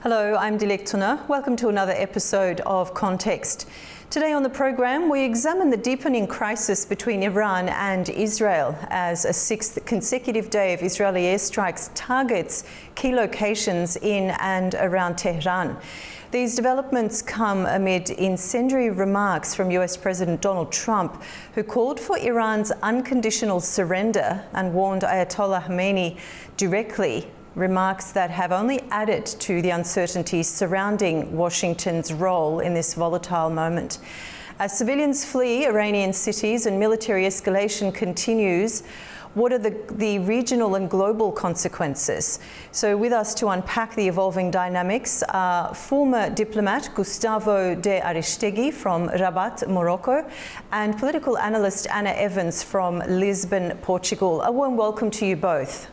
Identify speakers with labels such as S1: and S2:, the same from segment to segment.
S1: Hello, I'm Dilek Tuna. Welcome to another episode of Context. Today on the program, we examine the deepening crisis between Iran and Israel as a sixth consecutive day of Israeli airstrikes targets key locations in and around Tehran. These developments come amid incendiary remarks from US President Donald Trump, who called for Iran's unconditional surrender and warned Ayatollah Khamenei directly, remarks that have only added to the uncertainty surrounding Washington's role in this volatile moment. As civilians flee Iranian cities and military escalation continues, what are the regional and global consequences? So with us to unpack the evolving dynamics are former diplomat Gustavo de Aristegui from Rabat, Morocco, and political analyst Anna Evans from Lisbon, Portugal. A warm welcome to you both.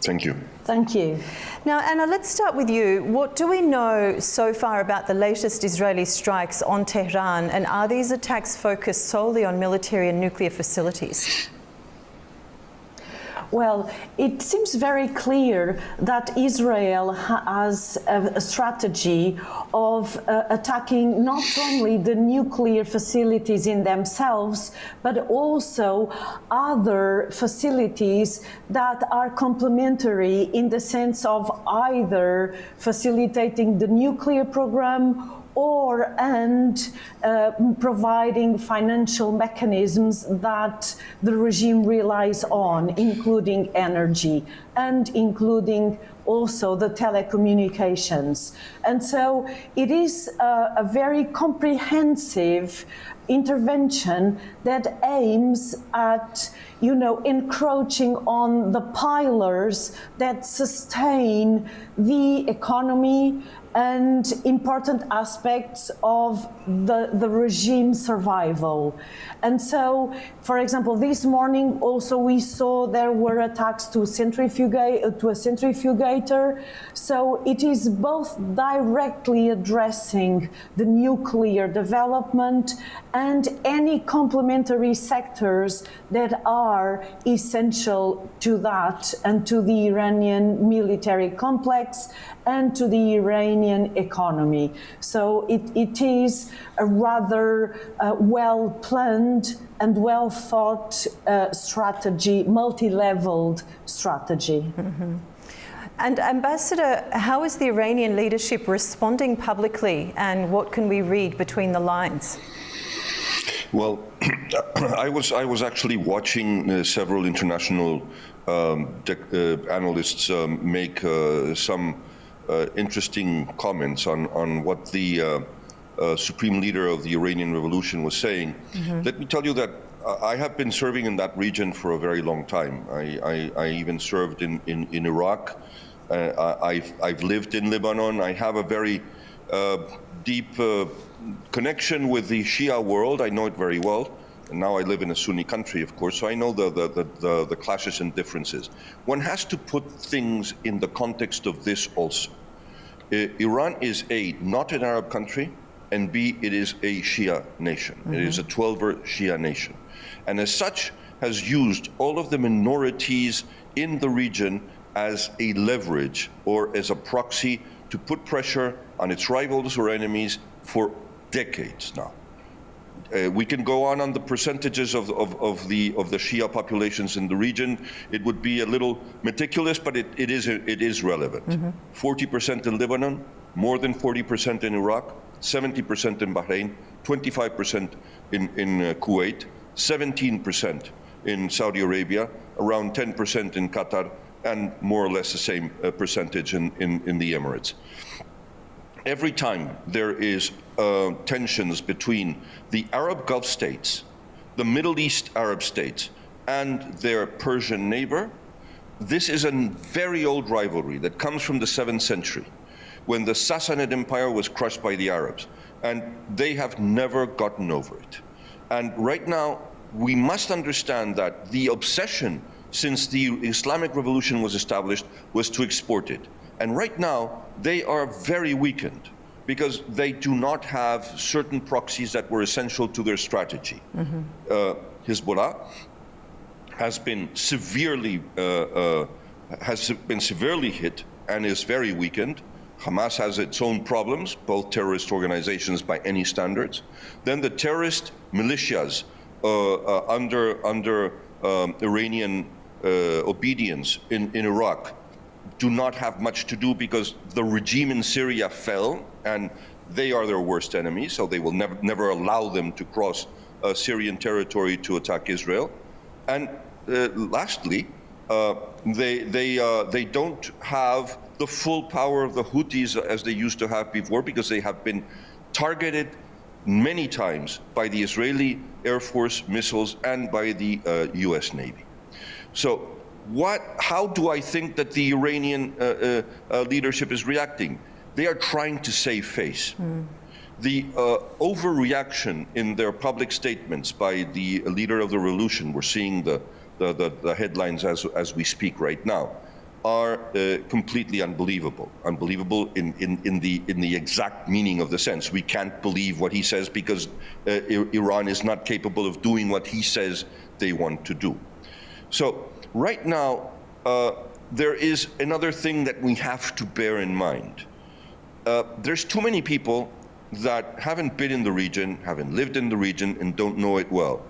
S2: Thank you.
S1: Thank you. Now, Anna, let's start with you. What do we know so far about the latest Israeli strikes on Tehran, and are these attacks focused solely on military and nuclear facilities?
S3: Well, it seems very clear that Israel has a strategy of attacking not only the nuclear facilities in themselves, but also other facilities that are complementary in the sense of either facilitating the nuclear program and providing financial mechanisms that the regime relies on, including energy and including also the telecommunications. And so it is a very comprehensive intervention that aims at, encroaching on the pillars that sustain the economy and important aspects of the regime's survival. And so, for example, this morning also we saw there were attacks to a centrifugator. So it is both directly addressing the nuclear development and any complementary sectors that are essential to that and to the Iranian military complex and to the Iranian economy. So it is a rather well-planned and well-thought strategy, multi-leveled strategy.
S1: Mm-hmm. And Ambassador, how is the Iranian leadership responding publicly, and what can we read between the lines?
S2: Well, I was actually watching several international analysts make some interesting comments on what the supreme leader of the Iranian Revolution was saying. Mm-hmm. Let me tell you that I have been serving in that region for a very long time. I even served in Iraq. I've lived in Lebanon. I have a very deep connection with the Shia world. I know it very well. And now I live in a Sunni country, of course, so I know the clashes and differences. One has to put things in the context of this also. Iran is A, not an Arab country, and B, it is a Shia nation. Mm-hmm. It is a 12-er Shia nation. And as such, has used all of the minorities in the region as a leverage or as a proxy to put pressure on its rivals or enemies for decades now. We can go on the percentages of the Shia populations in the region. It would be a little meticulous, but it is relevant. Mm-hmm. 40% in Lebanon, more than 40% in Iraq, 70% in Bahrain, 25% in Kuwait, 17% in Saudi Arabia, around 10% in Qatar, and more or less the same percentage in the Emirates. Every time there is tensions between the Arab Gulf states, the Middle East Arab states, and their Persian neighbor, this is a very old rivalry that comes from the 7th century, when the Sassanid Empire was crushed by the Arabs, and they have never gotten over it. And right now, we must understand that the obsession since the Islamic Revolution was established was to export it. And right now, they are very weakened because they do not have certain proxies that were essential to their strategy. Mm-hmm. Hezbollah has been severely hit and is very weakened. Hamas has its own problems, both terrorist organizations by any standards. Then the terrorist militias under Iranian obedience in Iraq do not have much to do because the regime in Syria fell and they are their worst enemy, so they will never allow them to cross Syrian territory to attack Israel. And lastly, they don't have the full power of the Houthis as they used to have before, because they have been targeted many times by the Israeli Air Force missiles and by the US Navy. So how do I think that the Iranian leadership is reacting? They are trying to save face. The overreaction in their public statements by the leader of the revolution, we're seeing the headlines as we speak right now, are completely unbelievable. Unbelievable in the exact meaning of the sense. We can't believe what he says because Iran is not capable of doing what he says they want to do. So right now, there is another thing that we have to bear in mind. There's too many people that haven't been in the region, haven't lived in the region, and don't know it well.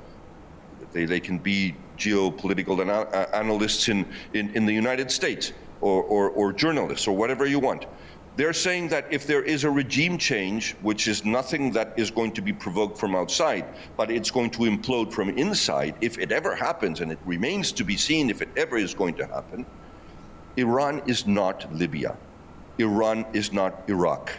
S2: They can be geopolitical analysts in the United States, or journalists, or whatever you want. They're saying that if there is a regime change, which is nothing that is going to be provoked from outside, but it's going to implode from inside, if it ever happens, and it remains to be seen if it ever is going to happen, Iran is not Libya. Iran is not Iraq.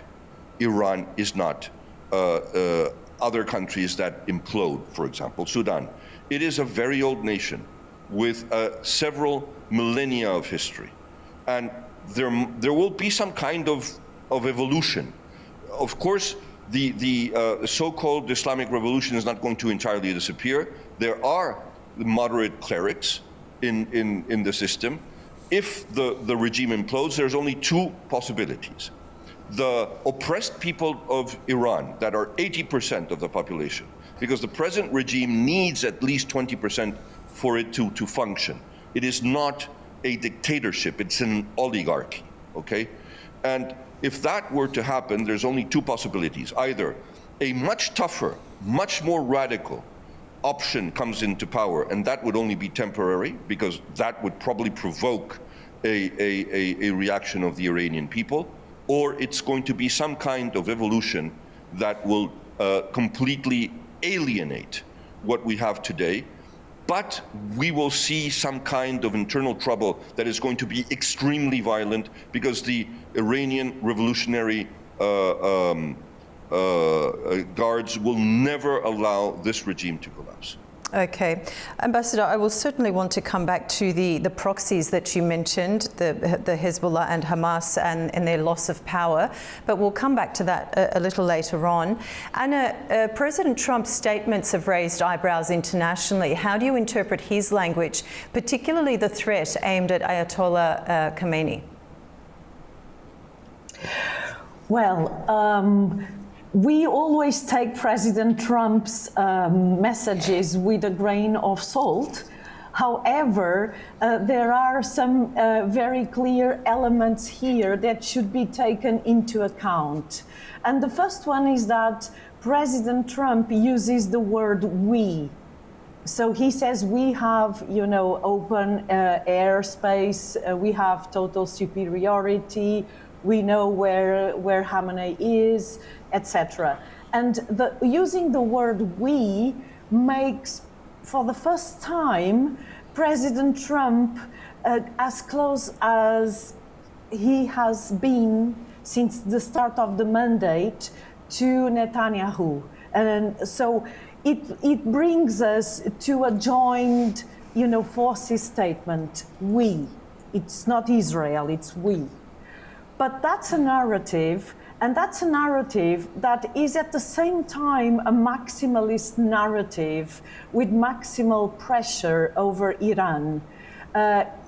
S2: Iran is not other countries that implode, for example, Sudan. It is a very old nation with several millennia of history. And there will be some kind of evolution. Of course, the so-called Islamic revolution is not going to entirely disappear. There are moderate clerics in the system. If the regime implodes, there's only two possibilities. The oppressed people of Iran, that are 80% of the population, because the present regime needs at least 20% for it to function. It is not a dictatorship, it's an oligarchy, okay? And if that were to happen, there's only two possibilities. Either a much tougher, much more radical option comes into power, and that would only be temporary, because that would probably provoke a reaction of the Iranian people, or it's going to be some kind of evolution that will completely alienate what we have today. But we will see some kind of internal trouble that is going to be extremely violent, because the Iranian revolutionary guards will never allow this regime to collapse.
S1: Okay. Ambassador, I will certainly want to come back to the proxies that you mentioned, the Hezbollah and Hamas and their loss of power, but we'll come back to that a little later on. Anna, President Trump's statements have raised eyebrows internationally. How do you interpret his language, particularly the threat aimed at Ayatollah Khamenei?
S3: Well, we always take President Trump's messages with a grain of salt. However, there are some very clear elements here that should be taken into account. And the first one is that President Trump uses the word we. So he says we have, open airspace, we have total superiority, we know where Khamenei is, etc. And using the word we makes, for the first time, President Trump as close as he has been since the start of the mandate to Netanyahu. And so it brings us to a joint, forces statement, we. It's not Israel, it's we. But that's a narrative, and that's a narrative that is at the same time a maximalist narrative with maximal pressure over Iran.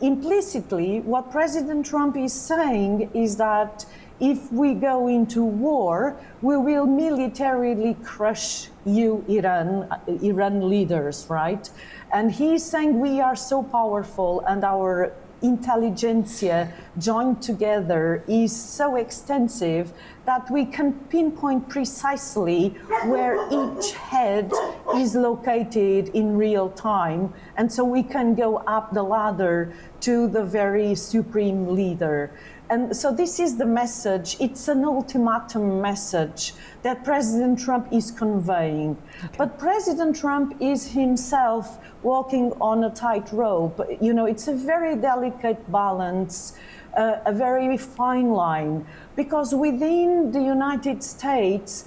S3: Implicitly, what President Trump is saying is that if we go into war, we will militarily crush you, Iran leaders, right? And he's saying we are so powerful and our intelligentsia joined together is so extensive that we can pinpoint precisely where each head is located in real time. And so we can go up the ladder to the very supreme leader. And so this is the message. It's an ultimatum message that President Trump is conveying. Okay. But President Trump is himself walking on a tightrope. You know, it's a very delicate balance, a very fine line, because within the United States,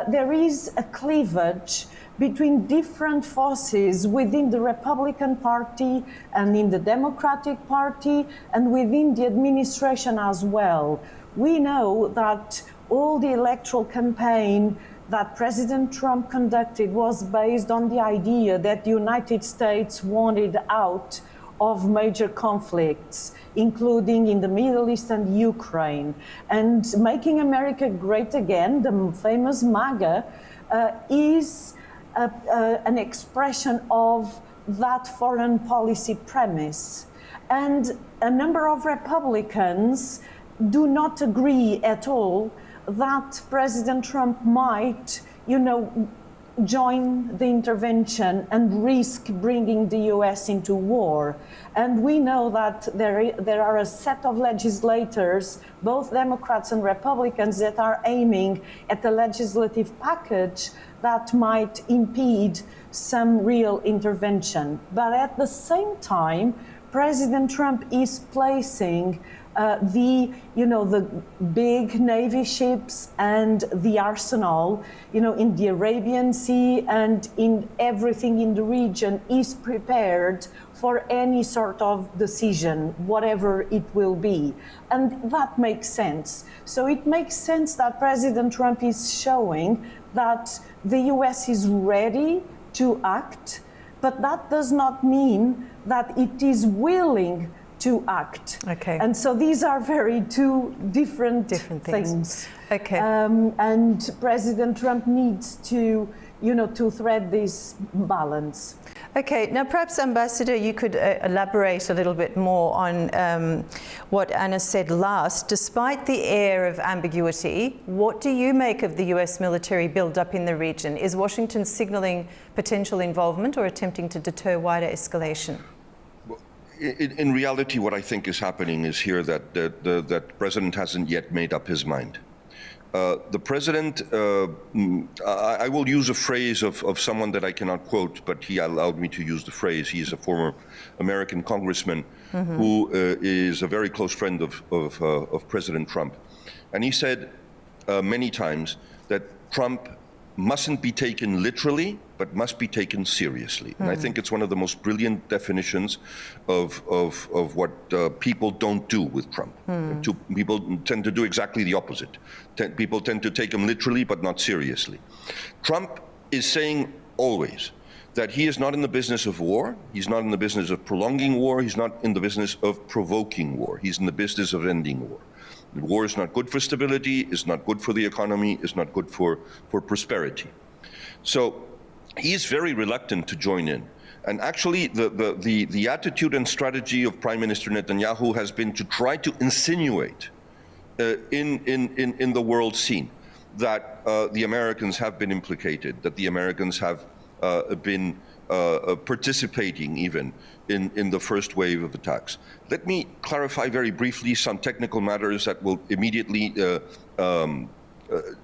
S3: there is a cleavage between different forces within the Republican Party and in the Democratic Party and within the administration as well. We know that all the electoral campaign that President Trump conducted was based on the idea that the United States wanted out of major conflicts, including in the Middle East and Ukraine. And making America great again, the famous MAGA, is an expression of that foreign policy premise. And a number of Republicans do not agree at all that President Trump might, join the intervention and risk bringing the US into war. And we know that there are a set of legislators, both Democrats and Republicans, that are aiming at the legislative package that might impede some real intervention. But at the same time, President Trump is placing the big Navy ships and the arsenal, in the Arabian Sea and in everything in the region is prepared for any sort of decision, whatever it will be. And that makes sense. So it makes sense that President Trump is showing that the US is ready to act, but that does not mean that it is willing to act.
S1: Okay.
S3: And so these are two different things.
S1: Okay.
S3: And President Trump needs to, to thread this balance.
S1: Okay, now perhaps Ambassador, you could elaborate a little bit more on what Anna said last. Despite the air of ambiguity, what do you make of the US military build-up in the region? Is Washington signaling potential involvement or attempting to deter wider escalation?
S2: In reality, what I think is happening is here that the president hasn't yet made up his mind. The president, I will use a phrase of someone that I cannot quote, but he allowed me to use the phrase. He is a former American congressman who is a very close friend of President Trump. And he said many times that Trump mustn't be taken literally, but must be taken seriously. And I think it's one of the most brilliant definitions of what people don't do with Trump. People tend to do exactly the opposite. People tend to take him literally, but not seriously. Trump is saying always that he is not in the business of war. He's not in the business of prolonging war. He's not in the business of provoking war. He's in the business of ending war. War is not good for stability, is not good for the economy, is not good for prosperity. So he's very reluctant to join in. And actually, the attitude and strategy of Prime Minister Netanyahu has been to try to insinuate in the world scene that the Americans have been implicated, that the Americans have been participating even in the first wave of attacks. Let me clarify very briefly some technical matters that will immediately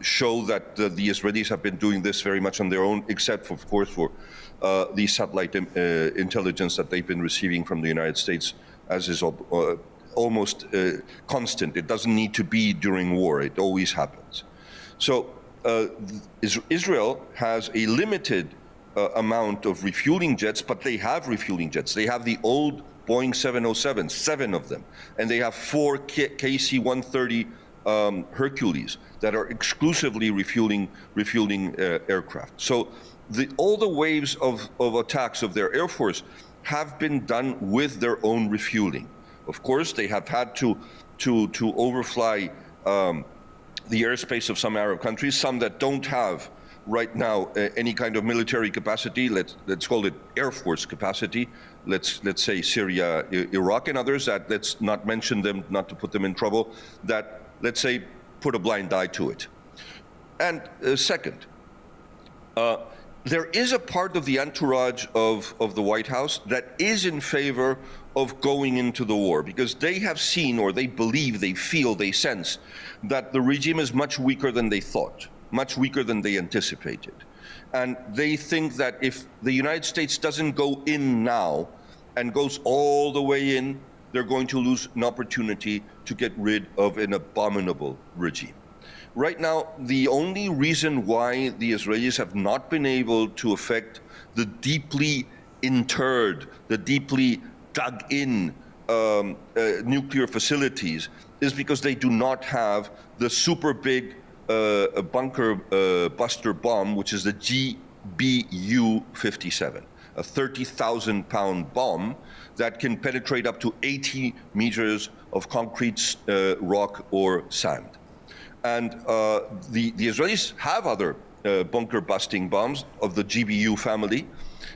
S2: show that the Israelis have been doing this very much on their own, except, of course, for the satellite intelligence that they've been receiving from the United States, as is almost constant. It doesn't need to be during war. It always happens. So Israel has a limited amount of refueling jets, but they have refueling jets. They have the old Boeing 707, 7 of them, and they have 4 KC-130 Hercules that are exclusively refueling aircraft. So all the waves of attacks of their Air Force have been done with their own refueling. Of course, they have had to overfly the airspace of some Arab countries, some that don't have right now any kind of military capacity. Let's call it Air Force capacity. Let's say Syria, Iraq, and others that let's not mention them, not to put them in trouble. That let's say put a blind eye to it. And second, there is a part of the entourage of the White House that is in favor of going into the war because they have seen, or they believe, they feel, they sense that the regime is much weaker than they thought, much weaker than they anticipated. And they think that if the United States doesn't go in now and goes all the way in, they're going to lose an opportunity to get rid of an abominable regime. Right now, the only reason why the Israelis have not been able to affect the deeply interred, the deeply dug in nuclear facilities is because they do not have the super big bunker buster bomb, which is the GBU-57, a 30,000 pound bomb that can penetrate up to 80 meters of concrete, rock, or sand. And the Israelis have other bunker busting bombs of the GBU family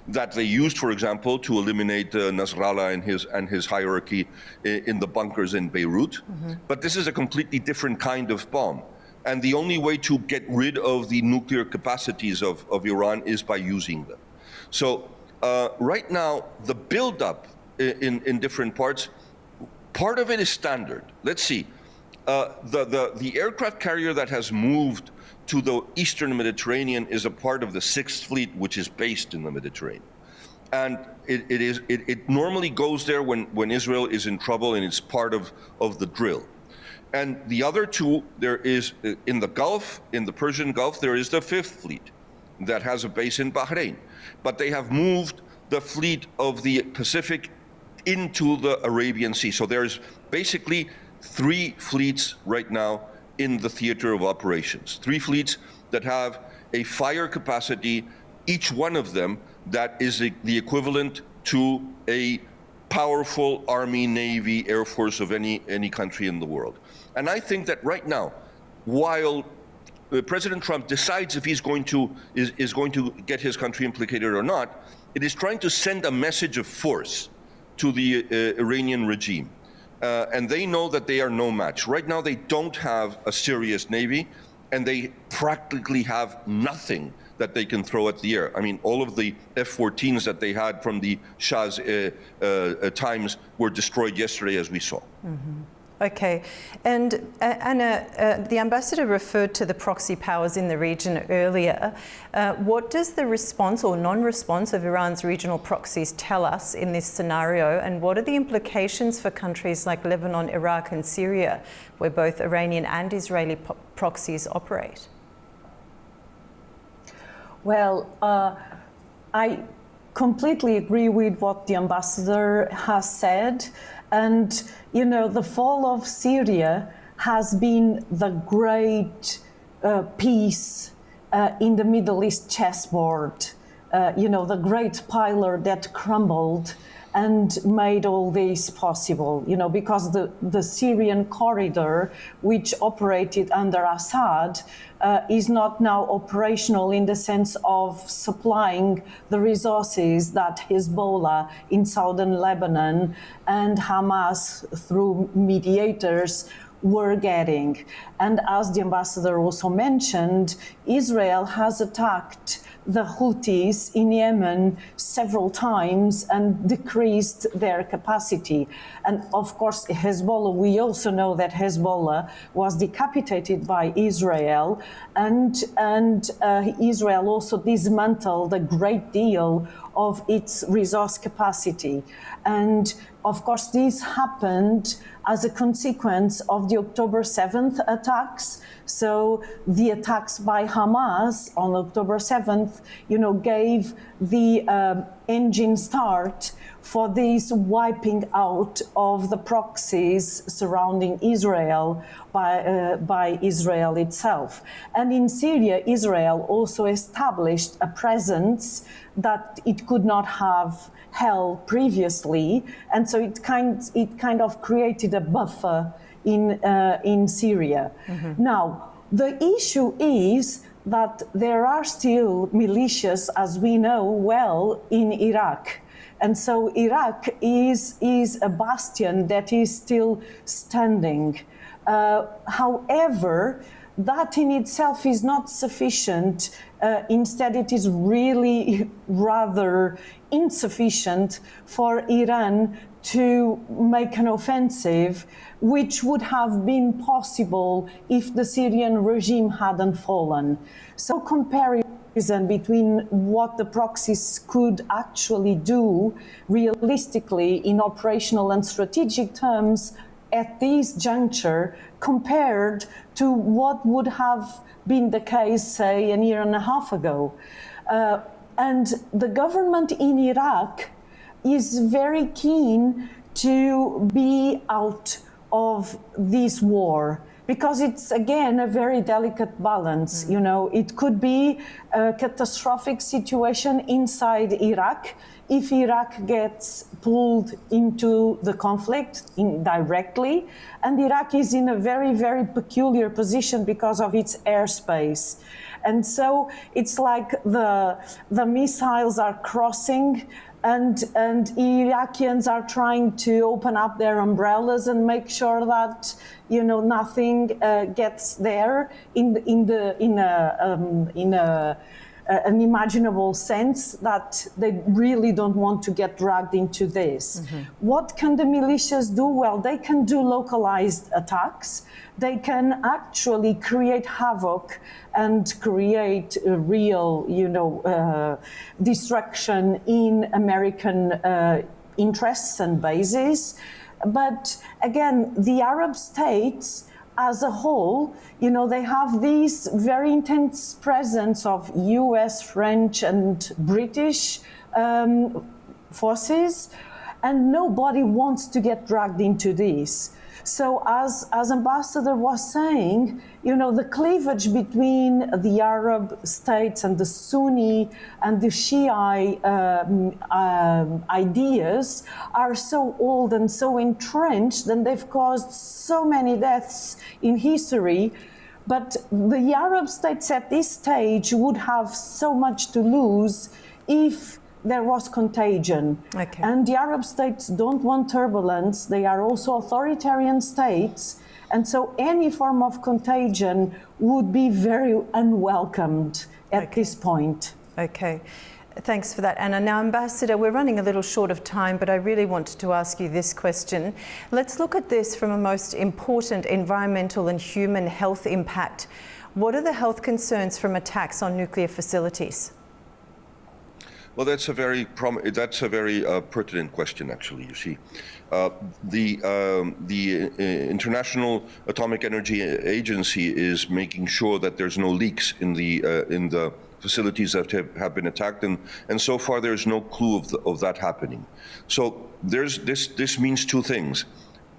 S2: that they used, for example, to eliminate Nasrallah and his hierarchy in the bunkers in Beirut. Mm-hmm. But this is a completely different kind of bomb. And the only way to get rid of the nuclear capacities of Iran is by using them. So right now, the buildup in different parts, part of it is standard. Let's see. The aircraft carrier that has moved to the eastern Mediterranean is a part of the 6th Fleet, which is based in the Mediterranean. And it normally goes there when Israel is in trouble, and it's part of the drill. And the other two, there is in the Gulf, in the Persian Gulf, there is the 5th Fleet that has a base in Bahrain. But they have moved the fleet of the Pacific into the Arabian Sea. So there's basically 3 fleets right now in the theater of operations. 3 fleets that have a fire capacity, each one of them, that is the equivalent to a powerful Army, Navy, Air Force of any country in the world. And I think that right now, while President Trump decides if he's going to is going to get his country implicated or not, it is trying to send a message of force to the Iranian regime. And they know that they are no match. Right now, they don't have a serious navy, and they practically have nothing that they can throw at the air. I mean, all of the F-14s that they had from the Shah's times were destroyed yesterday, as we saw.
S1: Mm-hmm. Okay. And Anna, the ambassador referred to the proxy powers in the region earlier. What does the response or non-response of Iran's regional proxies tell us in this scenario? And what are the implications for countries like Lebanon, Iraq, and Syria, where both Iranian and Israeli proxies operate?
S3: Well, I completely agree with what the ambassador has said. And, you know, the fall of Syria has been the great piece in the Middle East chessboard, the great pillar that crumbled and made all this possible, because the Syrian corridor, which operated under Assad, is not now operational in the sense of supplying the resources that Hezbollah in southern Lebanon and Hamas through mediators were getting. And as the ambassador also mentioned, Israel has attacked the Houthis in Yemen several times and decreased their capacity. And of course, Hezbollah, we also know that Hezbollah was decapitated by Israel, and Israel also dismantled a great deal of its resource capacity. And of course, this happened as a consequence of the October 7th attacks. So the attacks by Hamas on October 7th, gave the engine start for this wiping out of the proxies surrounding Israel by Israel itself. And in Syria, Israel also established a presence that it could not have held previously, and so it kind of created a buffer in Syria. Mm-hmm. Now, the issue is that there are still militias, as we know well, in Iraq. And so Iraq is a bastion that is still standing. However, that in itself is not sufficient. Instead, it is really rather insufficient for Iran to make an offensive, which would have been possible if the Syrian regime hadn't fallen. So comparison between what the proxies could actually do realistically in operational and strategic terms at this juncture compared to what would have been the case, say, a year and a half ago. And the government in Iraq is very keen to be out of this war, because it's, again, a very delicate balance. You know, it could be a catastrophic situation inside Iraq if Iraq gets pulled into the conflict indirectly. And Iraq is in a very, very peculiar position because of its airspace. And so it's like the missiles are crossing, and Iraqians are trying to open up their umbrellas and make sure that, you know, nothing gets there in an imaginable sense, that they really don't want to get dragged into this. What can the militias do? Well, they can do localized attacks. They can actually create havoc and create a real, you know, destruction in American interests and bases. But again, the Arab states as a whole, you know, they have this very intense presence of US, French, and British forces, and nobody wants to get dragged into this. So as Ambassador was saying, you know, the cleavage between the Arab states and the Sunni and the Shia ideas are so old and so entrenched, and they've caused so many deaths in history. But the Arab states at this stage would have so much to lose if there was contagion.
S1: Okay.
S3: And the Arab states don't want turbulence. They are also authoritarian states. And so any form of contagion would be very unwelcomed at this point.
S1: Okay. Thanks for that, Anna. Now, Ambassador, we're running a little short of time, but I really wanted to ask you this question. Let's look at this from a most important environmental and human health impact. What are the health concerns from attacks on nuclear facilities?
S2: Well, that's a very pertinent question, actually. You see, the International Atomic Energy Agency is making sure that there's no leaks in the facilities that have been attacked, and so far there's no clue of that happening. So this means two things: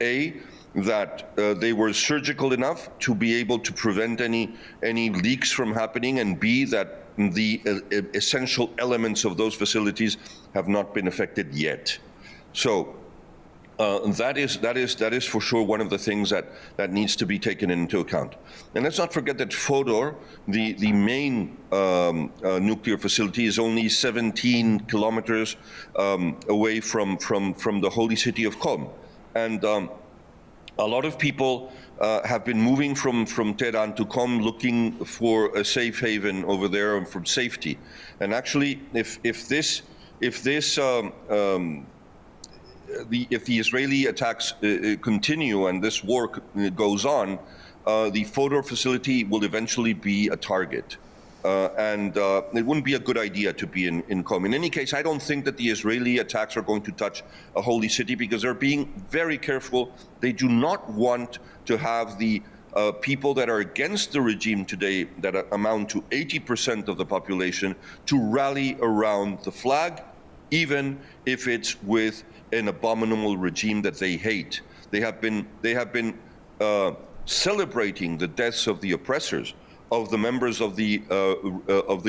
S2: A, that they were surgical enough to be able to prevent any leaks from happening, and B, that the essential elements of those facilities have not been affected yet. So that is for sure one of the things that needs to be taken into account. And let's not forget that Fodor, the main nuclear facility, is only 17 kilometers away from the holy city of Qom. And a lot of people have been moving from Tehran to Qom looking for a safe haven over there and for safety. And actually, if the Israeli attacks continue and this war goes on, the Fodor facility will eventually be a target. And it wouldn't be a good idea to be in Qom. In any case, I don't think that the Israeli attacks are going to touch a holy city, because they're being very careful. They do not want to have the people that are against the regime today, that amount to 80% of the population, to rally around the flag, even if it's with an abominable regime that they hate. They have been celebrating the deaths of the oppressors, of the members of the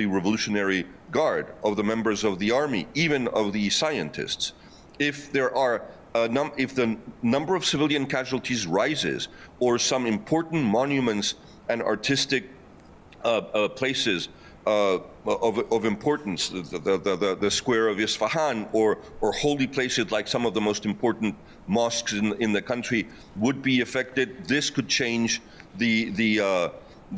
S2: Revolutionary Guard, of the members of the army, even of the scientists. If there are if the number of civilian casualties rises, or some important monuments and artistic places of importance, the square of Isfahan, or holy places like some of the most important mosques in the country would be affected. This could change the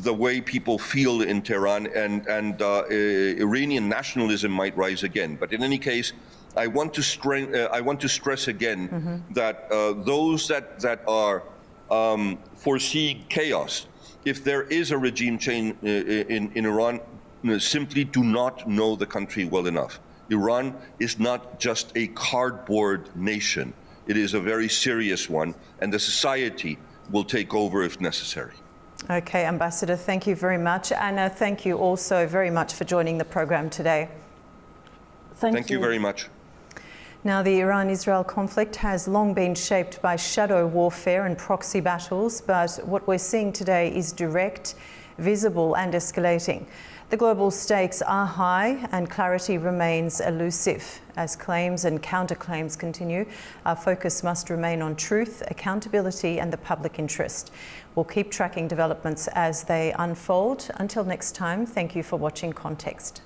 S2: way people feel in Tehran, and Iranian nationalism might rise again. But in any case, I want to stress again that those that are foreseeing chaos, if there is a regime change in Iran, simply do not know the country well enough. Iran is not just a cardboard nation. It is a very serious one, and the society will take over if necessary.
S1: Okay, Ambassador, thank you very much. Anna, thank you also very much for joining the program today.
S2: Thank you very much.
S1: Now, the Iran-Israel conflict has long been shaped by shadow warfare and proxy battles, but what we're seeing today is direct, visible and escalating. The global stakes are high and clarity remains elusive. As claims and counterclaims continue, our focus must remain on truth, accountability and the public interest. We'll keep tracking developments as they unfold. Until next time, thank you for watching Context.